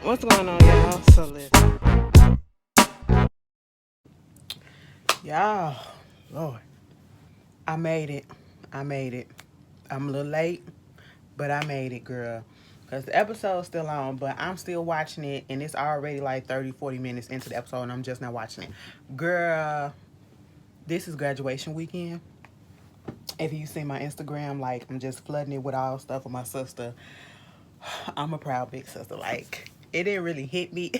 What's going on, y'all? So listen, y'all, Lord, I made it. I made it. I'm a little late, but I made it, girl. Because the episode's still on, but I'm still watching it, and it's already like 30, 40 minutes into the episode, and I'm just not watching it. Girl, this is graduation weekend. If you see my Instagram, like, I'm just flooding it with all stuff with my sister. I'm a proud big sister. Like, it didn't really hit me.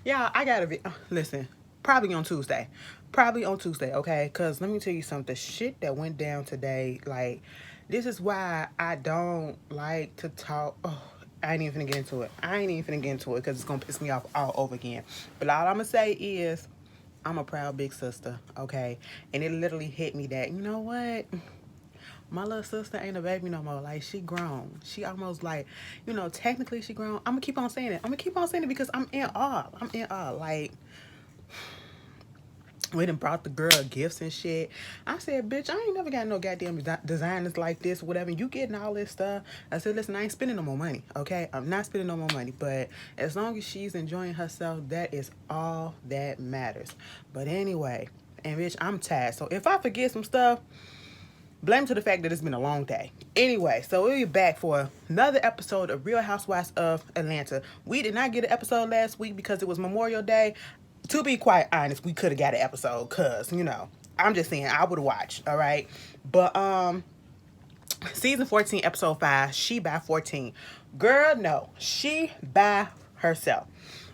Yeah, I gotta be. Listen, probably on Tuesday. Probably on Tuesday, okay? Because let me tell you something. The shit that went down today, like, this is why I don't like to talk. Oh, I ain't even finna get into it. I ain't even finna get into it because it's gonna piss me off all over again. But all I'm gonna say is, I'm a proud big sister, okay? And it literally hit me that, you know what? My little sister ain't a baby no more. Like, she grown. She almost like, technically she grown. I'm gonna keep on saying it. I'm gonna keep on saying it because I'm in awe. I'm in awe. Like, we done brought the girl gifts and shit. I said, bitch, I ain't never got no goddamn designers like this, whatever. You getting all this stuff. I said, listen, I ain't spending no more money, okay? I'm not spending no more money. But as long as she's enjoying herself, that is all that matters. But anyway, and bitch, I'm tired. So if I forget some stuff, blame to the fact that it's been a long day. Anyway, so we'll be back for another episode of Real Housewives of Atlanta. We did not get an episode last week because it was Memorial Day. To be quite honest, we could have got an episode because, I'm just saying I would have watched, all right? But season 14, episode 5, she by 14. Girl, no, she by herself.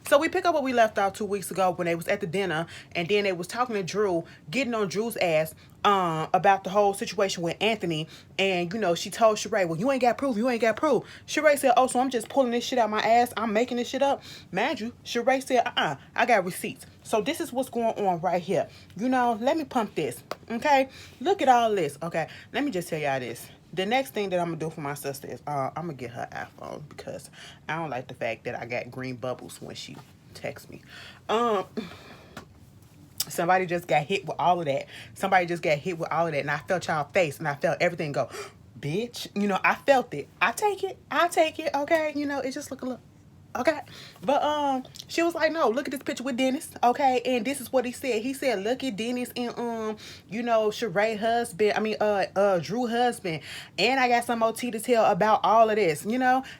So we pick up where we left off 2 weeks ago when they was at the dinner, and then they was talking to Drew, getting on Drew's ass about the whole situation with Anthony. And she told Sheree, well, you ain't got proof, you ain't got proof. Sheree said, oh, so I'm just pulling this shit out my ass, I'm making this shit up. Mind you, Sheree said, I got receipts. So this is what's going on right here. Let me pump this, okay? Look at all this, okay? Let me just tell y'all this. The next thing that I'm gonna do for my sister is I'm gonna get her iPhone because I don't like the fact that I got green bubbles when she texts me. Somebody just got hit with all of that. Somebody just got hit with all of that, and I felt y'all face, and I felt everything go, bitch. I felt it. I take it. Okay. It just look a little. Okay, but she was like, no, look at this picture with Dennis, okay, and this is what he said. He said, look at Dennis and Sheree husband. I mean, Drew husband, and I got some OT to tell about all of this,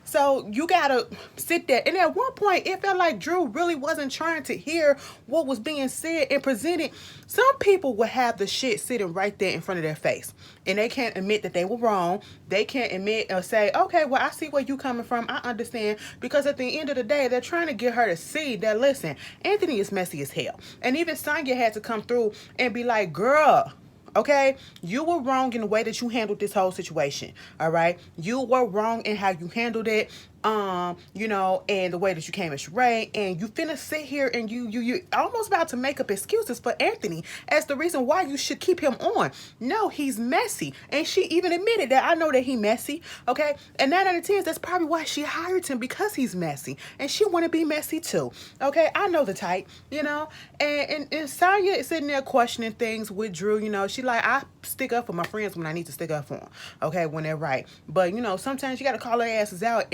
So you gotta sit there. And at one point, it felt like Drew really wasn't trying to hear what was being said and presented. Some people would have the shit sitting right there in front of their face, and they can't admit that they were wrong. They can't admit or say, okay, well, I see where you coming from. I understand, because at the end of the day, they're trying to get her to see that, listen, Anthony is messy as hell. And even Sonya had to come through and be like, girl, okay, you were wrong in the way that you handled this whole situation. All right, you were wrong in how you handled it. And the way that you came at Sheree, and you finna sit here and you almost about to make up excuses for Anthony as the reason why you should keep him on. No, he's messy, and she even admitted that. I know that he messy, okay, and 9 out of 10, that's probably why she hired him, because he's messy, and she want to be messy too, okay. I know the type, and Sonya is sitting there questioning things with Drew. She like, I stick up for my friends when I need to stick up for them, okay, when they're right. But sometimes you got to call their asses out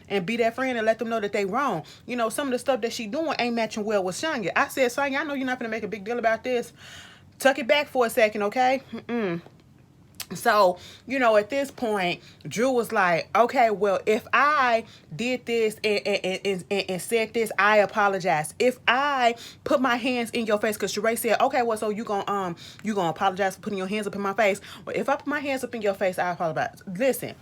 and be that friend and let them know that they wrong. Some of the stuff that she doing ain't matching well with Sonya. I said, Sonya, I know you're not gonna make a big deal about this. Tuck it back for a second, okay? So, at this point, Drew was like, okay, well, if I did this and said this, I apologize. If I put my hands in your face, because Sheree said, okay, well, so you gonna apologize for putting your hands up in my face. Well, if I put my hands up in your face, I apologize. Listen,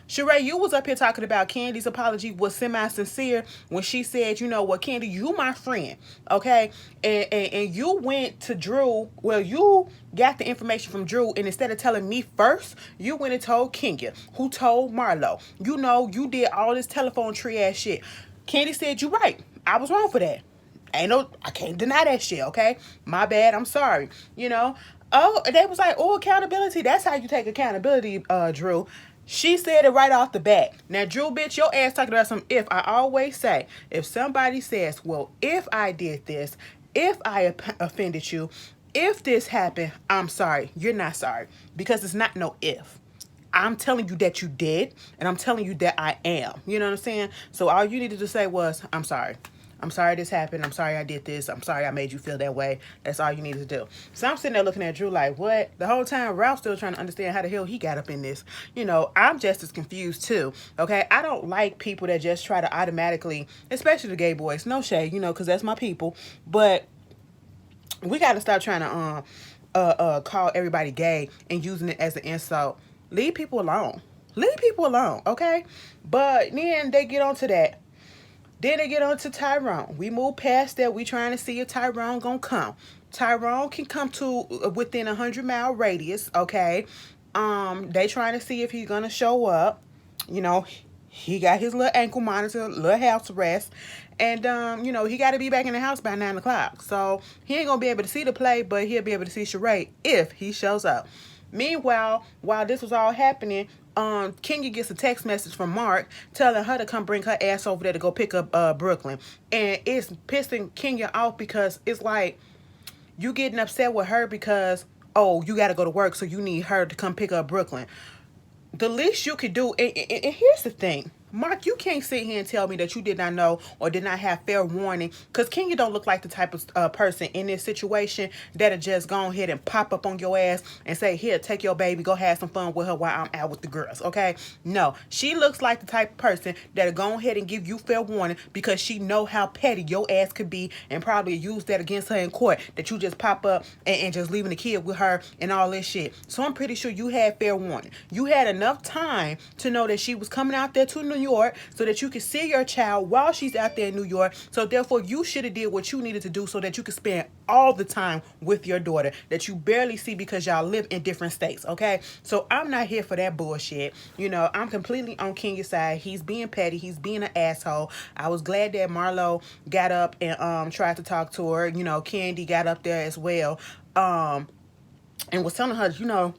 Sheree, you was up here talking about Candy's apology was semi-sincere when she said, Candy, you my friend, okay? And you went to Drew. Well, you got the information from Drew, and instead of telling me first, you went and told Kenya, who told Marlo. You did all this telephone tree ass shit. Candy said, you right. I was wrong for that. I can't deny that shit, okay? My bad, I'm sorry. Oh, they was like, oh, accountability. That's how you take accountability, Drew. She said it right off the bat. Now, Drew, bitch, your ass talking about some if. I always say, if somebody says, well, if I did this, if I offended you, if this happened, I'm sorry. You're not sorry, because it's not no if. I'm telling you that you did, and I'm telling you that I am. You know what I'm saying? So all you needed to say was, I'm sorry. I'm sorry this happened. I'm sorry I did this. I'm sorry I made you feel that way. That's all you needed to do. So I'm sitting there looking at Drew like, what? The whole time, Ralph's still trying to understand how the hell he got up in this. You know, I'm just as confused too. Okay? I don't like people that just try to automatically, especially the gay boys. No shade, you know, because that's my people. But we got to stop trying to call everybody gay and using it as an insult. Leave people alone. Leave people alone, okay? But then they get onto that. Then they get on to Tyrone. We move past that. We trying to see if Tyrone gonna come. Tyrone can come to within 100-mile radius, okay? They trying to see if he's gonna show up. You know, he got his little ankle monitor, little house arrest. And, you know, he got to be back in the house by 9 o'clock. So he ain't going to be able to see the play, but he'll be able to see Sheree if he shows up. Meanwhile, while this was all happening, Kenya gets a text message from Mark telling her to come bring her ass over there to go pick up Brooklyn. And it's pissing Kenya off because it's like, you getting upset with her because, oh, you got to go to work, so you need her to come pick up Brooklyn. The least you could do, and here's the thing. Mark, you can't sit here and tell me that you did not know or did not have fair warning, because Kenya don't look like the type of person in this situation that'll just go ahead and pop up on your ass and say, here, take your baby, go have some fun with her while I'm out with the girls, okay? No, she looks like the type of person that'll go ahead and give you fair warning because she know how petty your ass could be and probably use that against her in court, that you just pop up and just leaving the kid with her and all this shit. So I'm pretty sure you had fair warning. You had enough time to know that she was coming out there to New York so that you could see your child while she's out there in New York. So therefore you should have did what you needed to do so that you could spend all the time with your daughter that you barely see because y'all live in different states, okay? So I'm not here for that bullshit. You know, I'm completely on Kenya's side. He's being petty. He's being an asshole. I was glad that Marlo got up and tried to talk to her. You know, Candy got up there as well and was telling her, you know,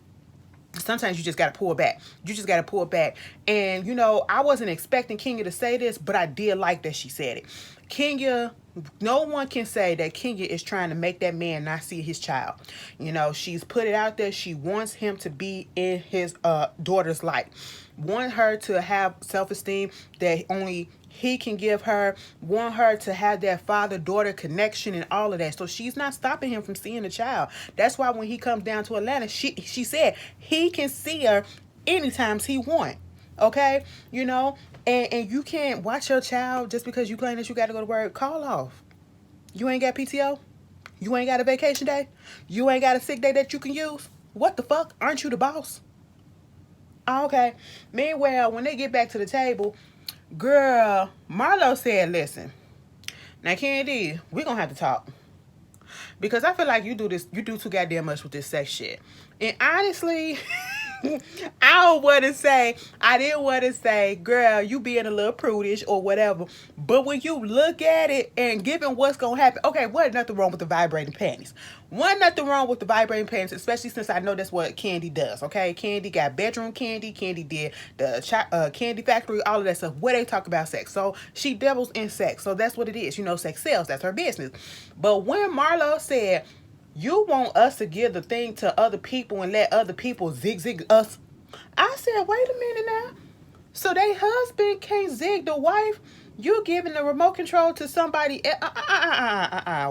sometimes you just got to pull back. You just got to pull back. And, you know, I wasn't expecting Kenya to say this, but I did like that she said it. Kenya, no one can say that Kenya is trying to make that man not see his child. You know, she's put it out there. She wants him to be in his daughter's life. Want her to have self-esteem that only he can give her. Want her to have that father-daughter connection and all of that. So she's not stopping him from seeing the child. That's why when he comes down to Atlanta, she said he can see her anytime he want. Okay? You know? And you can't watch your child just because you claim that you got to go to work. Call off. You ain't got PTO? You ain't got a vacation day? You ain't got a sick day that you can use? What the fuck? Aren't you the boss? Okay. Meanwhile, when they get back to the table, girl, Marlo said, listen, now Candy, we're going to have to talk. Because I feel like you do too goddamn much with this sex shit. And honestly, I didn't want to say, girl, you being a little prudish or whatever. But when you look at it and given what's going to happen, okay, wasn't nothing wrong with the vibrating panties. Wasn't nothing wrong with the vibrating panties, especially since I know that's what Candy does, okay? Candy got bedroom candy. Candy did the candy factory, all of that stuff, where they talk about sex. So she dabbles in sex. So that's what it is. You know, sex sells. That's her business. But when Marlo said, you want us to give the thing to other people and let other people zig us, I said, wait a minute now. So they husband can't zig the wife? You giving the remote control to somebody? Why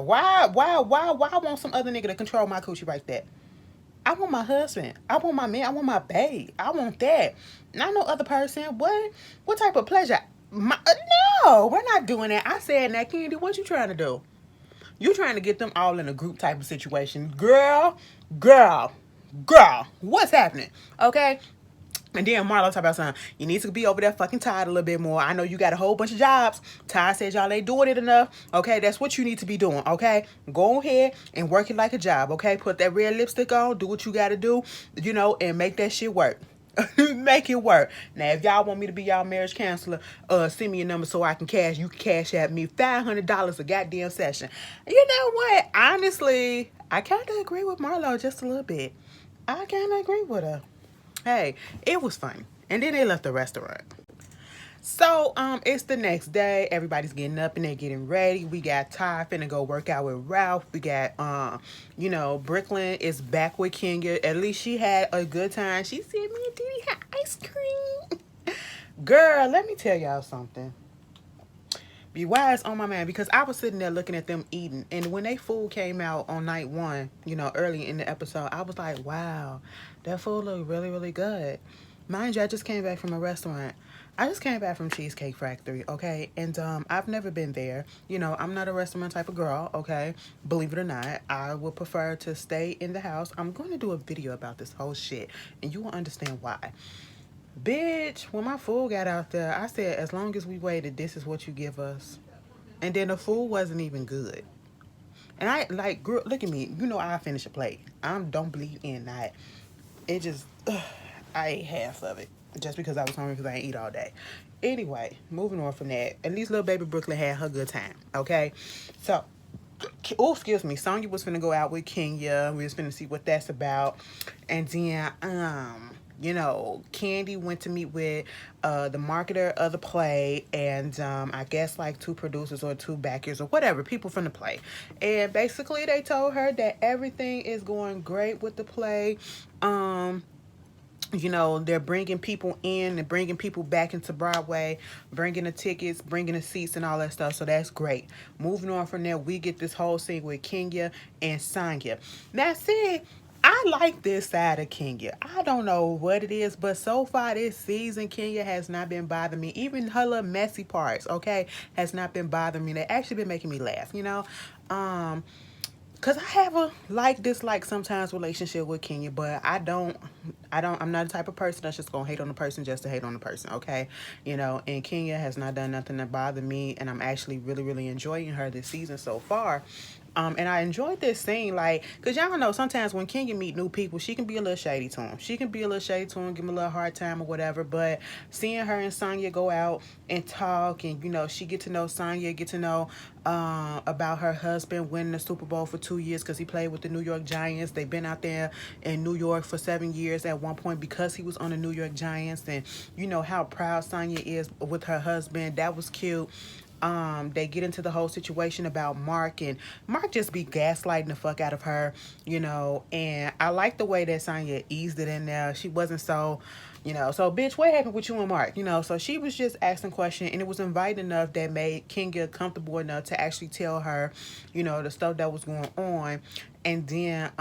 want some other nigga to control my coochie like that? I want my husband. I want my man. I want my babe. I want that. Not no other person. What type of pleasure? No, we're not doing that. I said, now, Candy, what you trying to do? You trying to get them all in a group type of situation. Girl, what's happening? Okay? And then Marlo talk about something. You need to be over there fucking tired a little bit more. I know you got a whole bunch of jobs. Ty said y'all ain't doing it enough. Okay? That's what you need to be doing. Okay? Go ahead and work it like a job. Okay? Put that red lipstick on. Do what you got to do. You know, and make that shit work. Make it work. Now, if y'all want me to be y'all marriage counselor, send me a number so I can cash. You can cash at me $500 a goddamn session. You know what? Honestly, I kind of agree with Marlo just a little bit. I kind of agree with her. Hey, it was fun. And then they left the restaurant. So, it's the next day. Everybody's getting up and they're getting ready. We got Ty finna go work out with Ralph. We got, Brooklyn is back with Kenya. At least she had a good time. She said me and Diddy had ice cream. Girl, let me tell y'all something. Be wise on my man, because I was sitting there looking at them eating, and when they food came out on night one, early in the episode, I was like, wow, that food looked really, really good. Mind you, I just came back from a restaurant. I just came back from Cheesecake Factory, okay? And I've never been there. I'm not a restaurant type of girl, okay? Believe it or not, I would prefer to stay in the house. I'm going to do a video about this whole shit, and you will understand why. Bitch, when my food got out there, I said, as long as we waited, this is what you give us. And then the food wasn't even good. And I, like, girl, look at me. I finish a plate. I don't bleed in that. It just, I ate half of it. Just because I was hungry, because I ain't eat all day. Anyway, moving on from that. At least little baby Brooklyn had her good time, okay? So, oh, excuse me. Sonya was finna go out with Kenya. We was finna see what that's about. And then, Candy went to meet with the marketer of the play, and I guess like two producers or two backers or whatever, people from the play. And basically they told her that everything is going great with the play. They're bringing people in and bringing people back into Broadway, bringing the tickets, bringing the seats and all that stuff. So that's great. Moving on from there, we get this whole scene with Kenya and Sonya. Now, see, I like this side of Kenya. I don't know what it is, but so far this season, Kenya has not been bothering me. Even her little messy parts, okay, has not been bothering me. They actually been making me laugh. Cause I have a like dislike sometimes relationship with Kenya, but I'm not the type of person that's just gonna hate on the person just to hate on the person, okay? And Kenya has not done nothing to bother me, and I'm actually really, really enjoying her this season so far. And I enjoyed this scene, like, cause y'all know sometimes when Kenya meet new people, she can be a little shady to him. She can be a little shady to him, give him a little hard time or whatever. But seeing her and Sonya go out and talk, and she get to know Sonya, get to know about her husband winning the Super Bowl for 2 years because he played with the New York Giants. They've been out there in New York for 7 years at one point because he was on the New York Giants, and how proud Sonya is with her husband. That was cute. They get into the whole situation about Mark, and Mark just be gaslighting the fuck out of her, and I like the way that Sonya eased it in there. She wasn't so, so bitch, what happened with you and Mark? So she was just asking questions, and it was inviting enough that made Kenya comfortable enough to actually tell her, the stuff that was going on. And then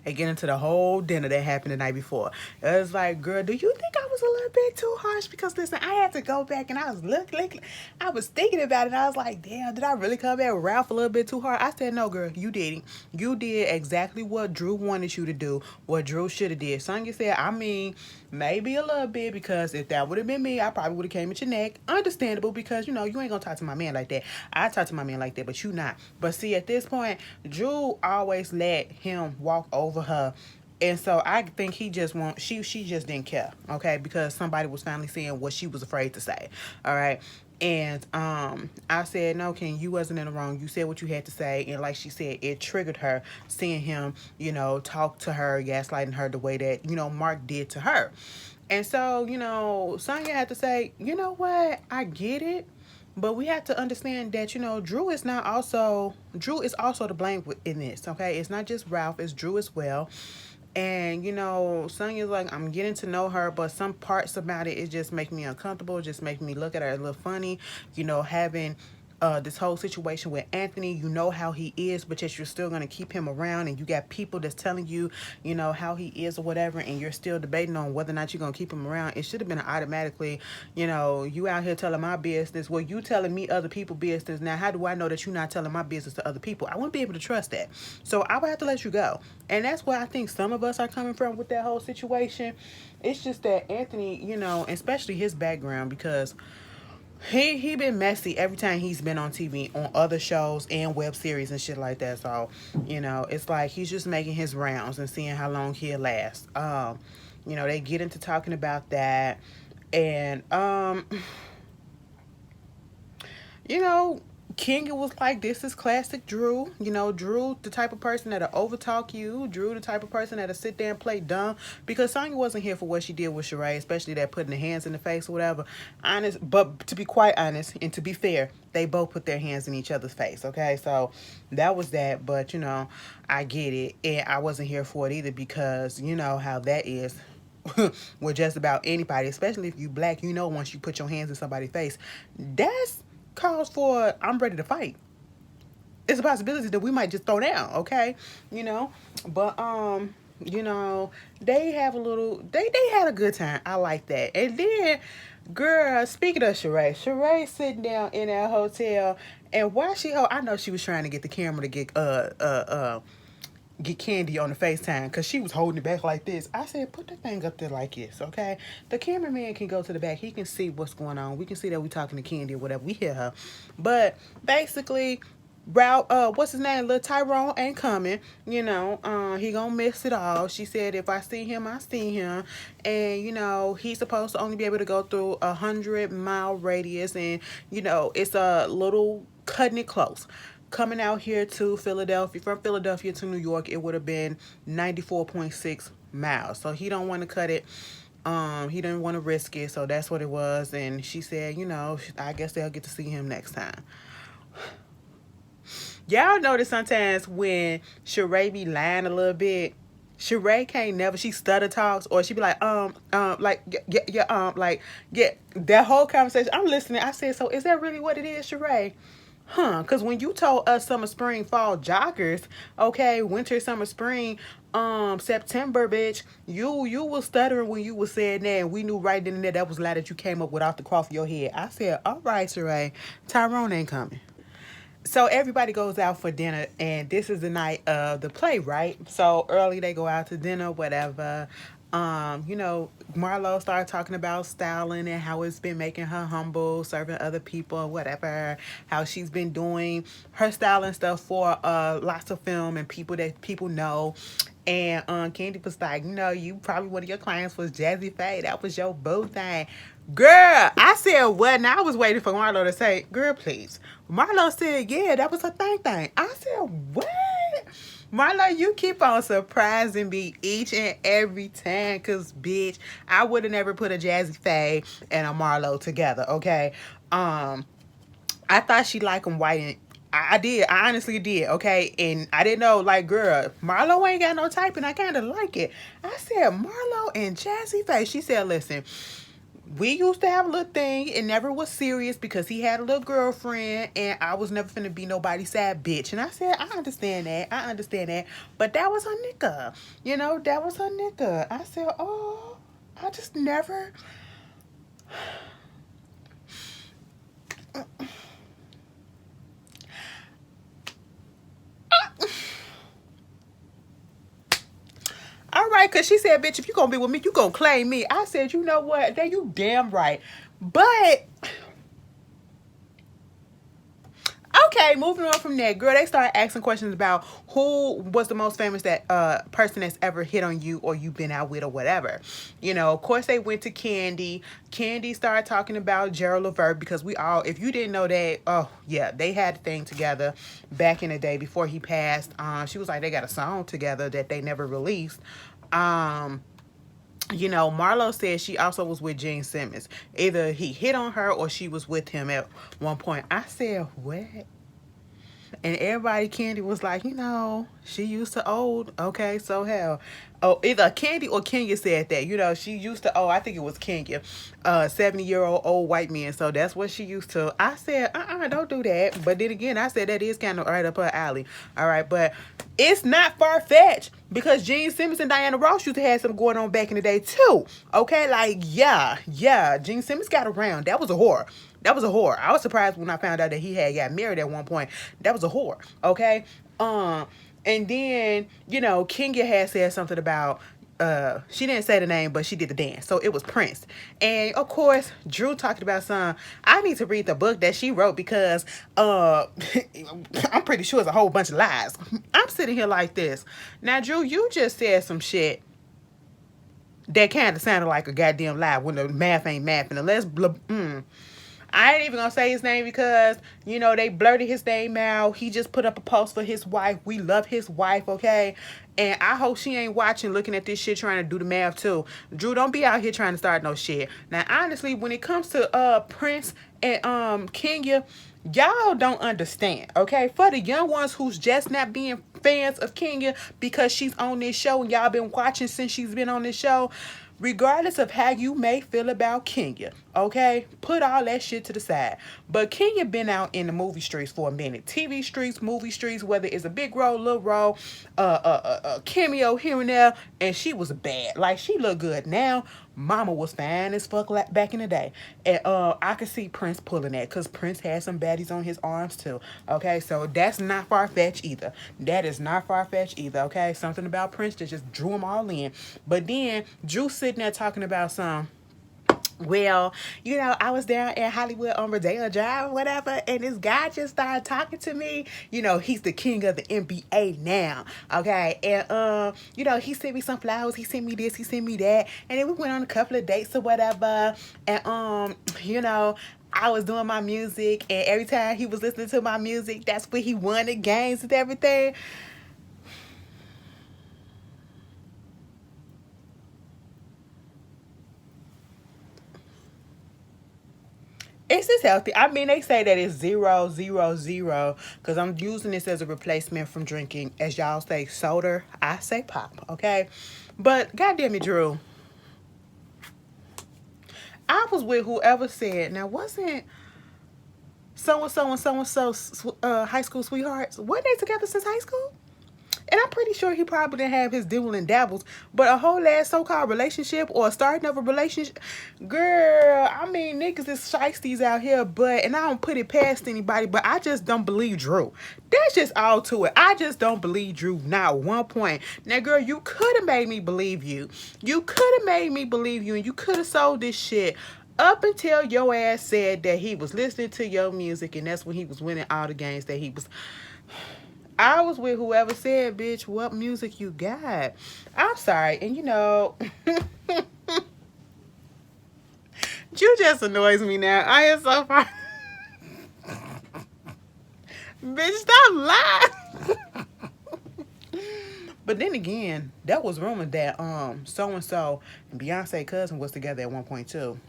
and get into the whole dinner that happened the night before. It was like, girl, do you think I was a little bit too harsh? Because listen, I had to go back and I was looking, I was thinking about it. And I was like, damn, did I really come back with Ralph a little bit too hard? I said, no, girl, you didn't. You did exactly what Drew wanted you to do, what Drew should have did. Sonya said, I mean, maybe a little bit, because if that would have been me, I probably would have came at your neck. Understandable, because you ain't gonna talk to my man like that. I talk to my man like that, but you not. But see, at this point, Drew always let him walk over her. And so I think he just she just didn't care, okay? Because somebody was finally saying what she was afraid to say. All right. And I said, no, Ken, you wasn't in the wrong. You said what you had to say. And like she said, it triggered her seeing him, talk to her, gaslighting her the way that, Mark did to her. And so, Sonya had to say, you know what? I get it. But we have to understand that, Drew is also to blame in this, okay? It's not just Ralph, it's Drew as well. And, Sonya's like, I'm getting to know her, but some parts about it just make me uncomfortable, just make me look at her a little funny, having this whole situation with Anthony. You know how he is, but yet you're still going to keep him around, and you got people that's telling you, how he is or whatever, and you're still debating on whether or not you're going to keep him around. It should have been automatically, you out here telling my business. Well, you telling me other people's business. Now, how do I know that you're not telling my business to other people? I wouldn't be able to trust that. So I would have to let you go. And that's where I think some of us are coming from with that whole situation. It's just that Anthony, especially his background, because he been messy every time he's been on TV, on other shows and web series and shit like that. So, it's like he's just making his rounds and seeing how long he'll last. They get into talking about that, and Kenya was like, this is classic Drew. You know, Drew, the type of person that'll overtalk you. Drew, the type of person that'll sit there and play dumb. Because Sonya wasn't here for what she did with Sheree, especially that putting the hands in the face or whatever. Honest, but to be quite honest and to be fair, they both put their hands in each other's face, okay? So that was that. But, you know, I get it. And I wasn't here for it either because you know how that is. With just about anybody, especially if you black, you know, once you put your hands in somebody's face, that's cause for I'm ready to fight. It's a possibility that we might just throw down, okay? You know, but you know, they have a little, they had a good time. I like that. And then, girl, speaking of Sheree sitting down in that hotel, and while I know she was trying to get the camera to get Candy on the FaceTime because she was holding it back like this. I said, put the thing up there like this, okay? The cameraman can go to the back. He can see what's going on. We can see that we talking to Candy or whatever. We hear her. But basically, what's his name? Little Tyrone ain't coming. You know, he gonna miss it all. She said, if I see him, I see him. And, you know, he's supposed to only be able to go through 100-mile radius. And, you know, it's a little cutting it close. Coming out here to Philadelphia, from Philadelphia to New York, it would have been 94.6 miles. So he don't want to cut it. He didn't want to risk it. So that's what it was. And she said, you know, I guess they'll get to see him next time. Y'all notice sometimes when Sheree be lying a little bit, Sheree can't never, she stutter talks, or she be like, like, yeah, that whole conversation, I'm listening. I said, so is that really what it is, Sheree? Because when you told us summer, spring, fall joggers, okay, winter, summer, spring, September, bitch, you was stuttering when you was saying that, and we knew right then and there that was a lie that you came up with off the cross of your head. I said, all right, Sheree, Tyrone ain't coming. So everybody goes out for dinner, and this is the night of the play, right? So early they go out to dinner, whatever. You know, Marlo started talking about styling and how it's been making her humble, serving other people, whatever. How she's been doing her styling stuff for lots of film and people that people know. And Candy was like, you know, you probably one of your clients was Jazzy Faye. That was your boo thing. Girl, I said what? And I was waiting for Marlo to say, girl, please. Marlo said, yeah, that was a thing. I said, what? Marlo, you keep on surprising me each and every time. Because, bitch, I would have never put a Jazzy Faye and a Marlo together, okay? I thought she liked them white and I did. I honestly did, okay? And I didn't know, like, girl, Marlo ain't got no type, and I kind of like it. I said, Marlo and Jazzy Faye. She said, listen, we used to have a little thing. It never was serious because he had a little girlfriend, and I was never finna be nobody's sad bitch. And I said, I understand that. But that was her nigga. You know, that was her nigga. I said, oh, I just never... All right, because she said, bitch, if you going to be with me, you going to claim me. I said, you know what? Then you damn right. But, okay, moving on from there. Girl, they started asking questions about who was the most famous person that's ever hit on you or you been out with or whatever. You know, of course, they went to Candy. Candy started talking about Gerald Levert because we all, if you didn't know that, oh, yeah, they had a thing together back in the day before he passed. She was like, they got a song together that they never released. You know, Marlo said she also was with Gene Simmons. Either he hit on her or she was with him at one point. I said, what? And everybody, Candy was like, you know, she used to old. Okay, so hell. Oh, either Candy or Kenya said that. You know, she used to, I think it was Kenya. 70-year-old old white man. So that's what she used to. I said, don't do that. But then again, I said that is kind of right up her alley. All right, but it's not far-fetched because Gene Simmons and Diana Ross used to have something going on back in the day too. Okay, like, yeah. Gene Simmons got around. That was a whore. I was surprised when I found out that he had got married at one point. That was a whore. Okay. And then, you know, Kenya had said something about, she didn't say the name, but she did the dance. So it was Prince. And of course, Drew talked about I need to read the book that she wrote because, I'm pretty sure it's a whole bunch of lies. I'm sitting here like this. Now, Drew, you just said some shit that kind of sounded like a goddamn lie when the math ain't mathing. I ain't even gonna say his name because they blurted his name out. He just put up a post for his wife. We love his wife, okay? And I hope she ain't watching, looking at this shit, trying to do the math too. Drew, don't be out here trying to start no shit. Now, honestly, when it comes to Prince and Kenya, y'all don't understand, okay? For the young ones who's just not being fans of Kenya because she's on this show and y'all been watching since she's been on this show, regardless of how you may feel about Kenya, okay? Put all that shit to the side. But Kenya been out in the movie streets for a minute. TV streets, movie streets, whether it's a big role, little role, cameo here and there, and she was bad. Like, she looked good. Now, mama was fine as fuck back in the day. And I could see Prince pulling that because Prince had some baddies on his arms too. Okay, so that's not far-fetched either. That is not far-fetched either, okay? Something about Prince that just drew them all in. But then, Drew sitting there talking about well, I was down in Hollywood on Rodeo Drive or whatever, and this guy just started talking to me. He's the king of the NBA now, okay? And, he sent me some flowers, he sent me this, he sent me that, and then we went on a couple of dates or whatever, and, I was doing my music, and every time he was listening to my music, that's when he won the games and everything. It's just healthy. I mean, they say that it's 0, 0, 0 because I'm using this as a replacement from drinking, as y'all say, soda. I say pop, okay? But goddamn it, Drew. I was with whoever said, now wasn't so-and-so and so-and-so high school sweethearts? Weren't they together since high school? And I'm pretty sure he probably didn't have his dibble and dabbles, but a whole ass so-called relationship or starting of a relationship, girl, I mean, niggas is shysties out here, and I don't put it past anybody, but I just don't believe Drew. That's just all to it. I just don't believe Drew, not one point. Now, girl, you could have made me believe you. You could have made me believe you, and you could have sold this shit up until your ass said that he was listening to your music, and that's when he was winning all the games that he was. I was with whoever said, bitch, what music you got? I'm sorry. And you just annoys me now. I am so far. Bitch, stop lying. But then again, that was rumored that so and so and Beyonce cousin was together at one point too.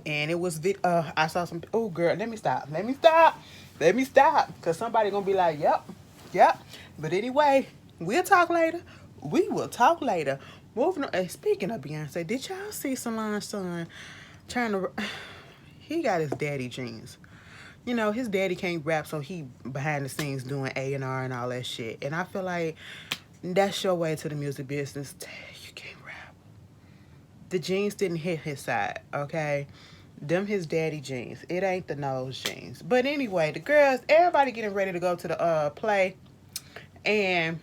And it was I saw some. Oh, girl, let me stop. Because somebody gonna be like, yep. But anyway, we'll talk later. We will talk later. Moving on. Speaking of Beyonce, did y'all see Solange's son trying to? He got his daddy jeans. His daddy can't rap, so he behind the scenes doing A&R and all that shit. And I feel like that's your way to the music business. You can't rap. The jeans didn't hit his side, okay? Them his daddy jeans. It ain't the nose jeans. But anyway, the girls, everybody getting ready to go to the play. And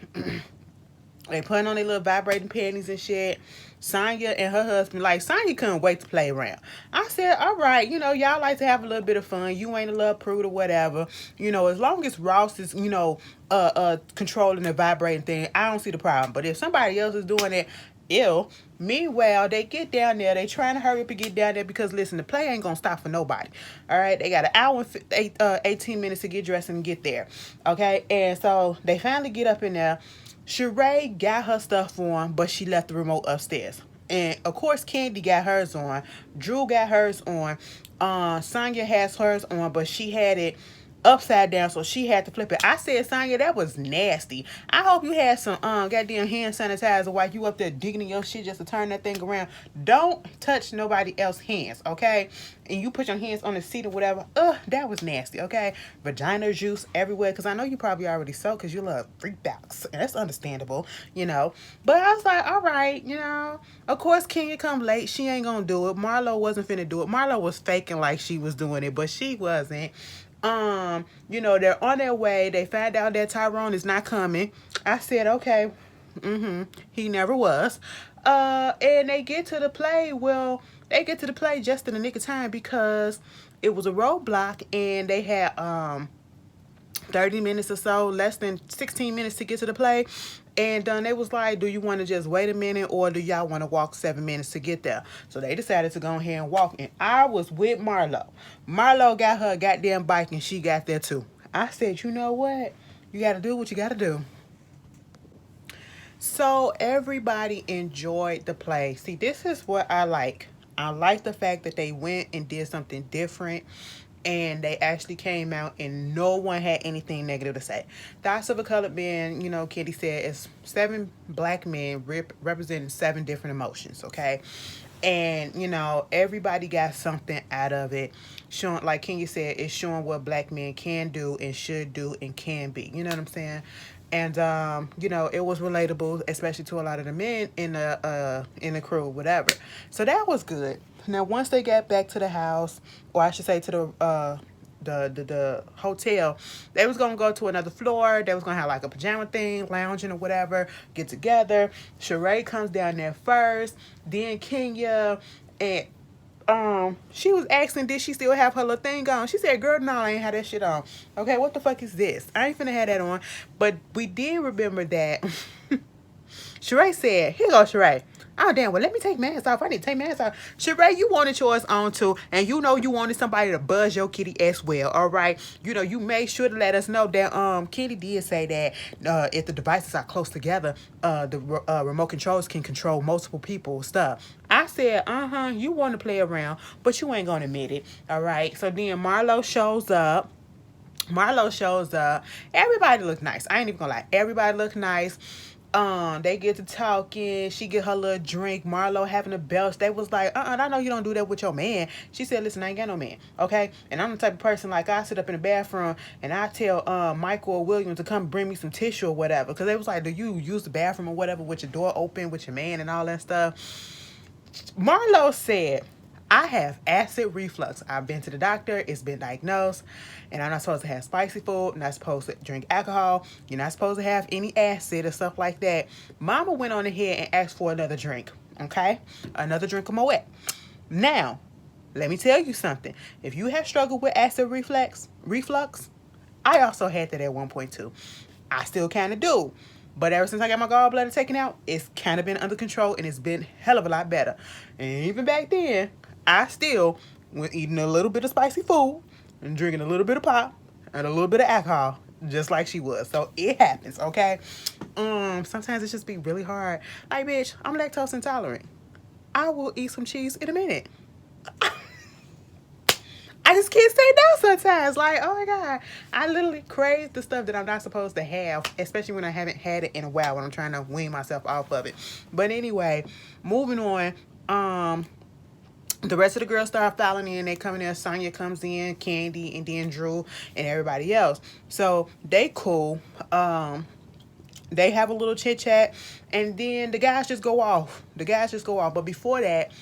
they putting on their little vibrating panties and shit. Sonya and her husband, like, Sonya couldn't wait to play around. I said, all right, y'all like to have a little bit of fun. You ain't a little prude or whatever. As long as Ross is, controlling the vibrating thing, I don't see the problem. But if somebody else is doing it, ill. Meanwhile, they get down there. They trying to hurry up and get down there because, listen, the play ain't going to stop for nobody. All right? They got an hour and 18 minutes to get dressed and get there. Okay? And so they finally get up in there. Sheree got her stuff on, but she left the remote upstairs. And, of course, Candy got hers on. Drew got hers on. Sonya has hers on, but she had it upside down, so she had to flip it. I said, Sonya, that was nasty. I hope you had some goddamn hand sanitizer while you up there digging in your shit just to turn that thing around. Don't touch nobody else's hands, okay? And you put your hands on the seat or whatever. That was nasty, okay? Vagina juice everywhere, because I know you probably already so, because you love freak bouts, and that's understandable, But I was like, all right, Of course, Kenya come late. She ain't gonna do it. Marlo wasn't finna do it. Marlo was faking like she was doing it, but she wasn't. They're on their way. They find out that Tyrone is not coming. I said, okay, he never was. And they get to the play. Well, they get to the play just in the nick of time because it was a roadblock and they had 30 minutes or so, less than 16 minutes to get to the play. And they was like, do you want to just wait a minute or do y'all want to walk 7 minutes to get there? So they decided to go ahead and walk. And I was with Marlo. Marlo got her goddamn bike and she got there too. I said, you know what? You got to do what you got to do. So everybody enjoyed the play. See, this is what I like. I like the fact that they went and did something different and they actually came out and no one had anything negative to say. Thoughts of a Colored Man, you know, Kitty said, is 7 black men representing 7 different emotions, okay? And, you know, everybody got something out of it. Showing, like Kenya said, it's showing what black men can do and should do and can be. You know what I'm saying? And you know, it was relatable, especially to a lot of the men in the crew, whatever. So that was good. Now, once they got back to the house, or I should say to the hotel, they was gonna go to another floor. They was gonna have like a pajama thing, lounging or whatever, get together. Sheree comes down there first, then Kenya, and she was asking, did she still have her little thing on? She said, girl, no, I ain't had that shit on. Okay, what the fuck is this? I ain't finna have that on. But we did remember that Sheree said, here goes Sheree. Oh, damn, well, let me take mask off. I need to take mask off. Sheree, you wanted yours on too, and you know you wanted somebody to buzz your kitty as well, all right? You know, you made sure to let us know that Kitty did say that if the devices are close together, the remote controls can control multiple people's stuff. I said, you want to play around, but you ain't going to admit it, all right? So then Marlo shows up. Everybody looked nice. I ain't even gonna lie. Everybody looked nice. They get to talking. She get her little drink. Marlo having a belch. They was like, I know you don't do that with your man. She said, listen, I ain't got no man, okay? And I'm the type of person, like, I sit up in the bathroom and I tell Michael or William to come bring me some tissue or whatever. Because they was like, do you use the bathroom or whatever with your door open with your man and all that stuff? Marlo said, I have acid reflux. I've been to the doctor. It's been diagnosed. And I'm not supposed to have spicy food. I'm not supposed to drink alcohol. You're not supposed to have any acid or stuff like that. Mama went on ahead and asked for another drink. Okay? Another drink of Moet. Now, let me tell you something. If you have struggled with acid reflux, I also had that at one point too. I still kind of do. But ever since I got my gallbladder taken out, it's kind of been under control and it's been hell of a lot better. And even back then, I still was eating a little bit of spicy food and drinking a little bit of pop and a little bit of alcohol, just like she was. So it happens, okay? Sometimes it just be really hard. Like, bitch, I'm lactose intolerant. I will eat some cheese in a minute. I just can't say no sometimes. Like, oh my God. I literally crave the stuff that I'm not supposed to have, especially when I haven't had it in a while, when I'm trying to wean myself off of it. But anyway, moving on. The rest of the girls start filing in. They coming in. Sonya comes in, Candy, and then Drew, and everybody else. So they cool. They have a little chit chat, and then the guys just go off. But before that,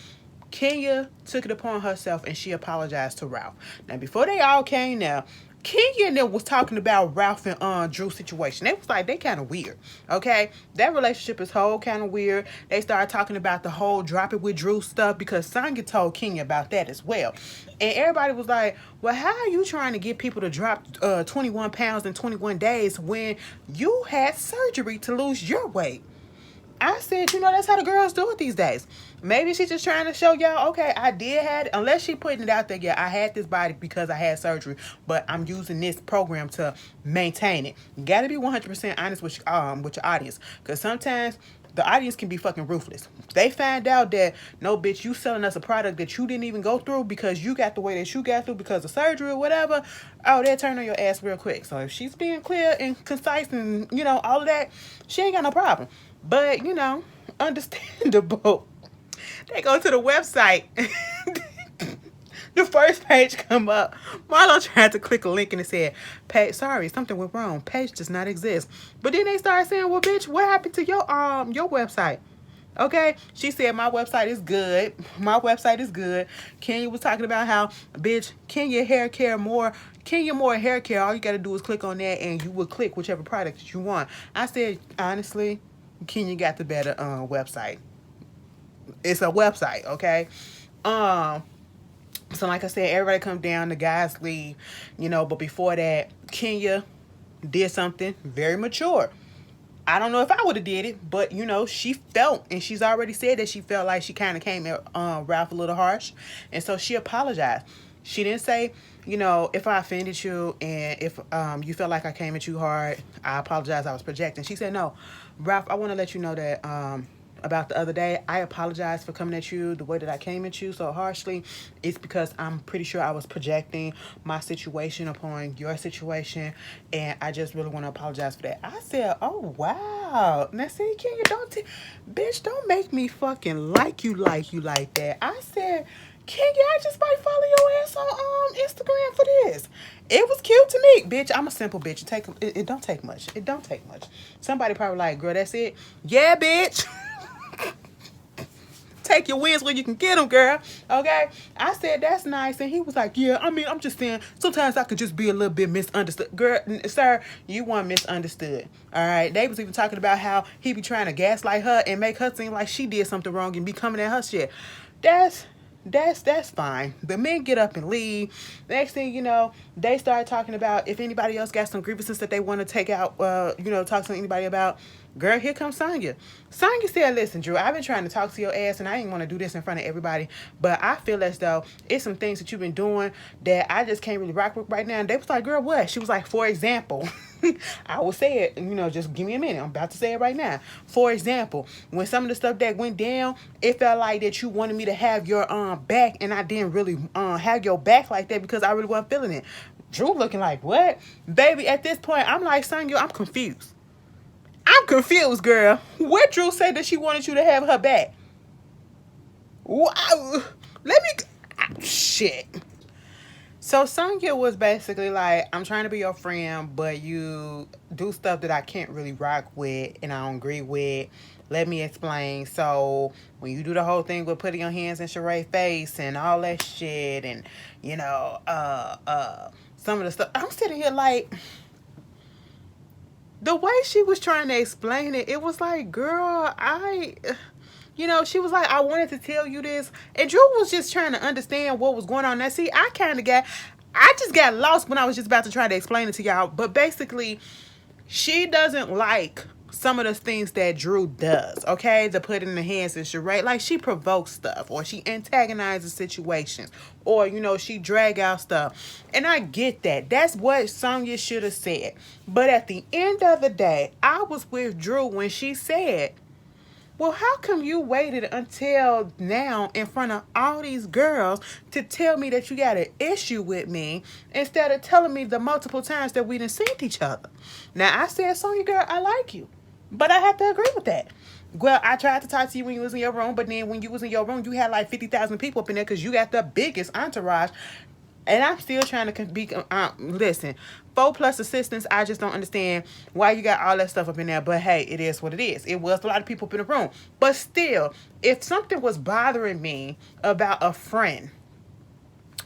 Kenya took it upon herself and she apologized to Ralph. Now, before they all came now, Kenya and them was talking about Ralph and Drew's situation. They was like, they kind of weird, okay? That relationship is whole kind of weird. They started talking about the whole drop it with Drew stuff because Sonya told Kenya about that as well. And everybody was like, well, how are you trying to get people to drop 21 pounds in 21 days when you had surgery to lose your weight? I said, you know, that's how the girls do it these days. Maybe she's just trying to show y'all, okay, I did have it. Unless she putting it out there, yeah, I had this body because I had surgery, but I'm using this program to maintain it. You got to be 100% honest with your audience, because sometimes the audience can be fucking ruthless. They find out that, no, bitch, you selling us a product that you didn't even go through because you got the way that you got through because of surgery or whatever. Oh, they'll turn on your ass real quick. So if she's being clear and concise and, you know, all of that, she ain't got no problem. But, you know, understandable. They go to the website. The first page come up. Marlo tried to click a link and it said, "Page, sorry, something went wrong. Page does not exist." But then they started saying, well, bitch, what happened to your website? Okay, she said, my website is good. My website is good. Kenya was talking about how, bitch, Kenya hair care more hair care. All you got to do is click on that and you will click whichever product that you want. I said, honestly, Kenya got the better website. It's a website, okay? So like I said, everybody come down, the guys leave, you know, but before that, Kenya did something very mature. I don't know if I would have did it, but she felt, and she's already said that she felt like she kind of came at Ralph a little harsh, and so she apologized. She didn't say, if I offended you and if you felt like I came at you hard, I apologize. I was projecting. She said, no, Ralph, I want to let you know that about the other day, I apologize for coming at you the way that I came at you so harshly. It's because I'm pretty sure I was projecting my situation upon your situation, and I just really want to apologize for that. I said, oh, wow. Now, see, Kenya, bitch, don't make me fucking like you like that. I said, Kenya, I just might follow your ass on Instagram for this. It was cute to me. Bitch, I'm a simple bitch. It don't take much. It don't take much. Somebody probably like, girl, that's it? Yeah, bitch. Take your wins where you can get them, girl. Okay? I said, that's nice. And he was like, yeah, I'm just saying, sometimes I could just be a little bit misunderstood. Girl, sir, you weren't misunderstood. All right? They was even talking about how he be trying to gaslight her and make her seem like she did something wrong and be coming at her shit. That's fine. The men get up and leave. Next thing you know, they start talking about if anybody else got some grievances that they want to take out, talk to anybody about. Girl, here comes Sonya. Sonya said, listen, Drew, I've been trying to talk to your ass, and I didn't want to do this in front of everybody, but I feel as though it's some things that you've been doing that I just can't really rock with right now. And they was like, girl, what? She was like, for example, I will say it, just give me a minute. I'm about to say it right now. For example, when some of the stuff that went down, it felt like that you wanted me to have your back, and I didn't really have your back like that because I really wasn't feeling it. Drew looking like, what? Baby, at this point, I'm like, Sonya, I'm confused. I'm confused, girl. What Drew said that she wanted you to have her back? Wow. Shit. So Sonya was basically like, I'm trying to be your friend, but you do stuff that I can't really rock with and I don't agree with. Let me explain. So when you do the whole thing with putting your hands in Sheree's face and all that shit and, some of the stuff, I'm sitting here like, the way she was trying to explain it, it was like, girl, she was like, I wanted to tell you this. And Drew was just trying to understand what was going on. Now, see, I just got lost when I was just about to try to explain it to y'all. But basically, she doesn't like some of the things that Drew does, okay? To put in the hands of Sheree. Like, she provokes stuff, or she antagonizes situations, or, she drag out stuff. And I get that. That's what Sonya should have said. But at the end of the day, I was with Drew when she said, well, how come you waited until now in front of all these girls to tell me that you got an issue with me instead of telling me the multiple times that we done seen each other? Now, I said, Sonya, girl, I like you. But I have to agree with that. Well, I tried to talk to you when you was in your room, but then when you was in your room, you had like 50,000 people up in there because you got the biggest entourage. And I'm still trying to be, listen, 4+ assistants, I just don't understand why you got all that stuff up in there. But hey, it is what it is. It was a lot of people up in the room. But still, if something was bothering me about a friend,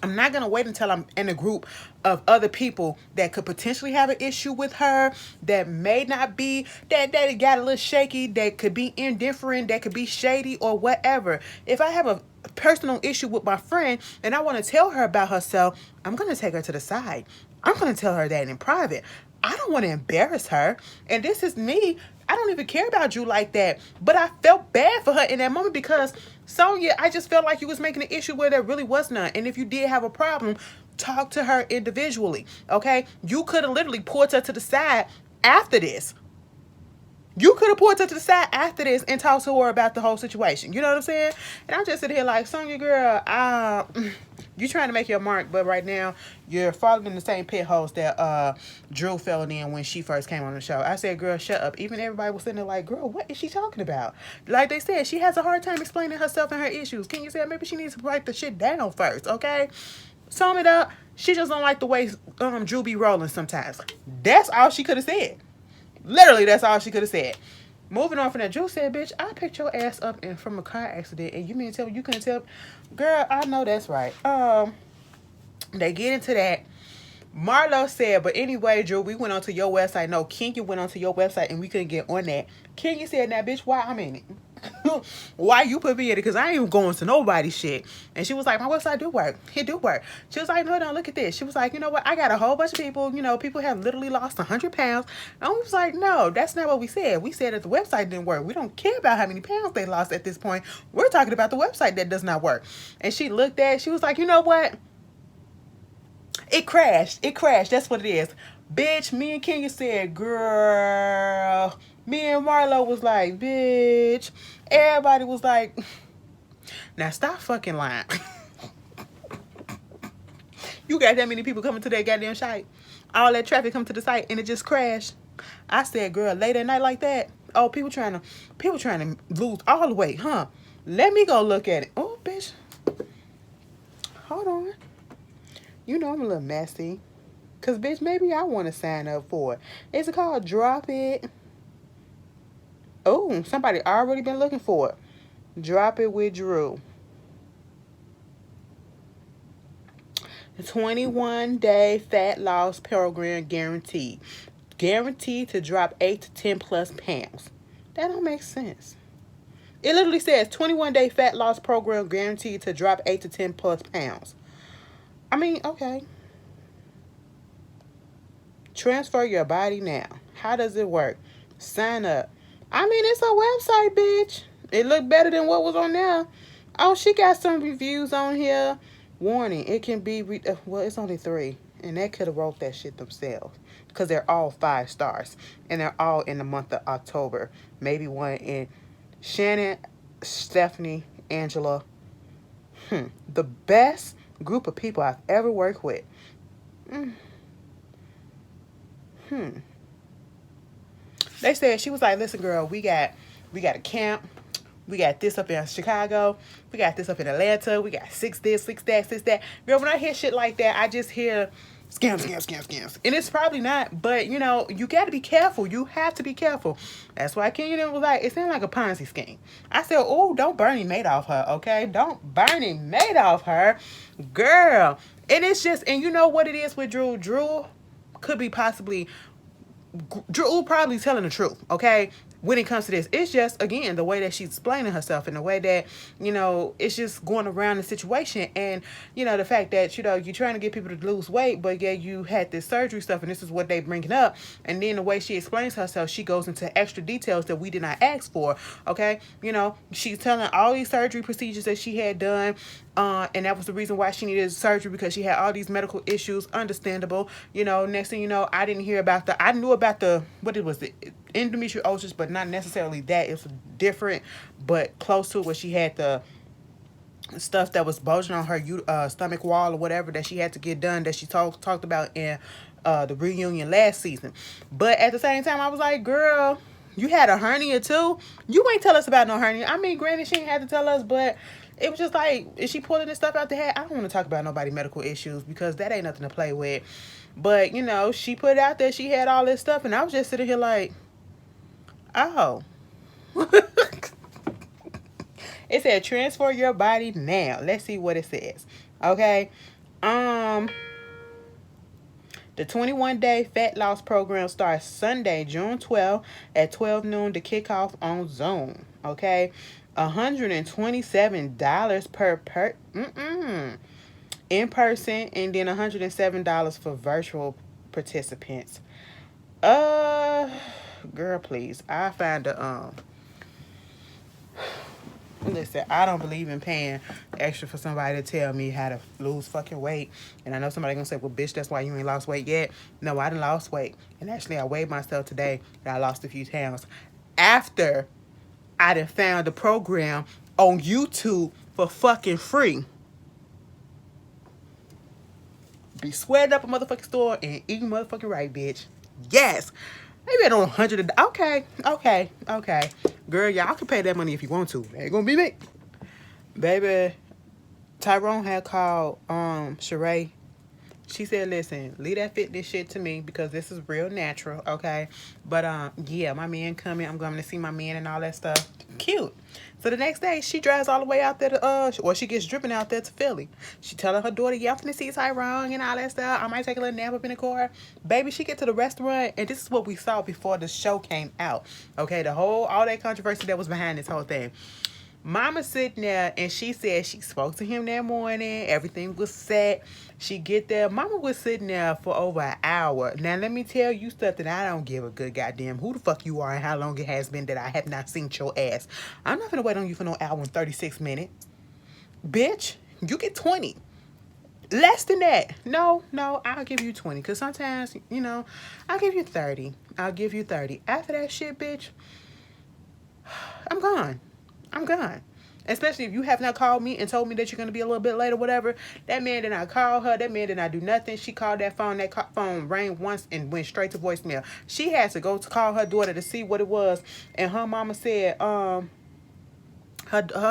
I'm not going to wait until I'm in a group of other people that could potentially have an issue with her, that may not be, that got a little shaky, that could be indifferent, that could be shady or whatever. If I have a personal issue with my friend and I want to tell her about herself, I'm going to take her to the side. I'm going to tell her that in private. I don't want to embarrass her. And this is me. I don't even care about Drew like that. But I felt bad for her in that moment because, Sonya, I just felt like you was making an issue where there really was none. And if you did have a problem, talk to her individually, okay? You could have literally pulled her to the side after this. You could have pulled her to the side after this and talked to her about the whole situation. You know what I'm saying? And I'm just sitting here like, Sonya, girl, you're trying to make your mark, but right now you're falling in the same pit holes that Drew fell in when she first came on the show. I said, girl, shut up. Even everybody was sitting there like, girl, what is she talking about? Like they said, she has a hard time explaining herself and her issues. Can you say maybe she needs to write the shit down first, okay? Sum it up. She just don't like the way Drew be rolling sometimes. That's all she could have said. Literally, that's all she could have said. Moving on from that, Drew said, bitch, I picked your ass up from a car accident, and you mean to tell me you couldn't tell? Girl, I know that's right. They get into that. Marlo said, but anyway, Drew, we went onto your website. No, Kenya went onto your website, and we couldn't get on that. Kenya said, now, bitch, why I'm in it? Why you put me in it? Because I ain't going to nobody's shit. And she was like, my website do work. It do work. She was like, no, don't look at this. She was like, you know what? I got a whole bunch of people. You know, people have literally lost 100 pounds. And I was like, no, that's not what we said. We said that the website didn't work. We don't care about how many pounds they lost at this point. We're talking about the website that does not work. And she looked at it. She was like, you know what? It crashed. It crashed. That's what it is. Bitch, me and Kenya said, girl. Me and Marlo was like, bitch. Everybody was like, now stop fucking lying. You got that many people coming to that goddamn site. All that traffic come to the site and it just crashed. I said, girl, late at night like that. Oh, people trying to lose all the weight, huh? Let me go look at it. Oh, bitch. Hold on. You know I'm a little messy. Because, bitch, maybe I want to sign up for it. Is it called Drop It? Oh, somebody already been looking for it. Drop It with Drew. The 21-day fat loss program guaranteed. Guaranteed to drop 8 to 10 plus pounds. That don't make sense. It literally says 21-day fat loss program guaranteed to drop 8 to 10 plus pounds. I mean, okay. Transfer your body now. How does it work? Sign up. I mean, it's a website, bitch. It looked better than what was on there. Oh, she got some reviews on here. Warning, it can be, well, it's only 3. And they could have wrote that shit themselves. Because they're all 5 stars. And they're all in the month of October. Maybe one in Shannon, Stephanie, Angela. The best group of people I've ever worked with. They said, she was like, listen, girl, we got a camp. We got this up in Chicago. We got this up in Atlanta. We got 6 this, 6 that, 6 that. Girl, when I hear shit like that, I just hear scams, scams, scams, scams. And it's probably not, but, you know, you got to be careful. You have to be careful. That's why Kenya was like, it sounded like a Ponzi scheme. I said, oh, don't Bernie Madoff her, okay? Don't Bernie Madoff her. Girl. And it's just, and you know what it is with Drew? Drew could be possibly, Drew probably telling the truth, okay? When it comes to this, it's just, again, the way that she's explaining herself and the way that, you know, it's just going around the situation. And, you know, the fact that, you know, you're trying to get people to lose weight, but yeah, you had this surgery stuff and this is what they bringing up. And then the way she explains herself, she goes into extra details that we did not ask for, okay? You know, she's telling all these surgery procedures that she had done. And that was the reason why she needed surgery, because she had all these medical issues. Understandable. You know, next thing you know, I didn't hear about I knew about what it was, the endometriosis, but not necessarily that. It's different, but close to it, where she had the stuff that was bulging on her stomach wall or whatever that she had to get done, that she talked about in the reunion last season. But at the same time, I was like, girl, you had a hernia too? You ain't tell us about no hernia. I mean, granted, she ain't had to tell us, but it was just like, is she pulling this stuff out the hat? I don't want to talk about nobody medical issues, because that ain't nothing to play with. But, you know, she put it out there. She had all this stuff. And I was just sitting here like, oh. It said, transfer your body now. Let's see what it says. Okay. The 21-day fat loss program starts Sunday, June 12th at 12 noon to kick off on Zoom. Okay. $127 per in person, and then $107 for virtual participants. Girl, please. I find listen, I don't believe in paying extra for somebody to tell me how to lose fucking weight. And I know somebody gonna say, well, bitch, that's why you ain't lost weight yet. No, I done lost weight. And actually, I weighed myself today, and I lost a few pounds after I done found the program on YouTube for fucking free. Be sweating up a motherfucking store and eating motherfucking right, bitch. Yes. Maybe I don't $100. Okay. Girl, y'all can pay that money if you want to. It ain't gonna be me. Baby, Tyrone had called Sheree She said, listen, leave that fitness shit to me because this is real natural, okay? But yeah, my man coming. I'm going to see my man and all that stuff. Cute. So the next day, she drives all the way out there to or she gets driven out there to Philly. She telling her daughter, yeah, I'm finna see Tyrone and all that stuff. I might take a little nap up in the car. Baby, she get to the restaurant, and this is what we saw before the show came out. Okay, all that controversy that was behind this whole thing. Mama sitting there and she said she spoke to him that morning. Everything was set. She get there. Mama was sitting there for over an hour. Now let me tell you something. I don't give a good goddamn who the fuck you are and how long it has been that I have not seen your ass. I'm not gonna wait on you for no hour and 36 minutes. Bitch, you get 20. Less than that. No, I'll give you 20. Cause sometimes, I'll give you 30. I'll give you 30. After that shit, bitch, I'm gone. I'm gone. Especially if you have not called me and told me that you're going to be a little bit late or whatever. That man did not call her. That man did not do nothing. She called that phone. That phone rang once and went straight to voicemail. She had to go to call her daughter to see what it was. And her mama said, her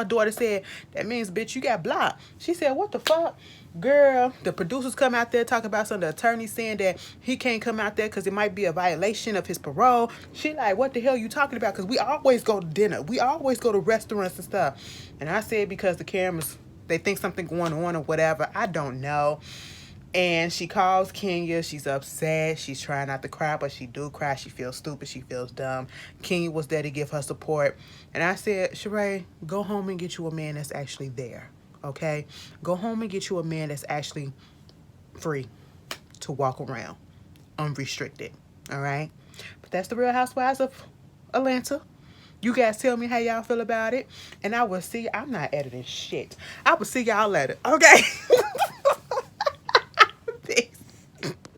daughter said, that means, bitch, you got blocked. She said, what the fuck? Girl, the producers come out there talking about some of the attorneys saying that he can't come out there because it might be a violation of his parole. She like, what the hell you talking about? Because we always go to dinner. We always go to restaurants and stuff. And I said because the cameras, they think something going on or whatever. I don't know. And she calls Kenya. She's upset. She's trying not to cry, but she do cry. She feels stupid. She feels dumb. Kenya was there to give her support. And I said, Sheree, go home and get you a man that's actually there. Okay? Go home and get you a man that's actually free to walk around. Unrestricted. All right? But that's the Real Housewives of Atlanta. You guys tell me how y'all feel about it. And I will see. I'm not editing shit. I will see y'all later. Okay?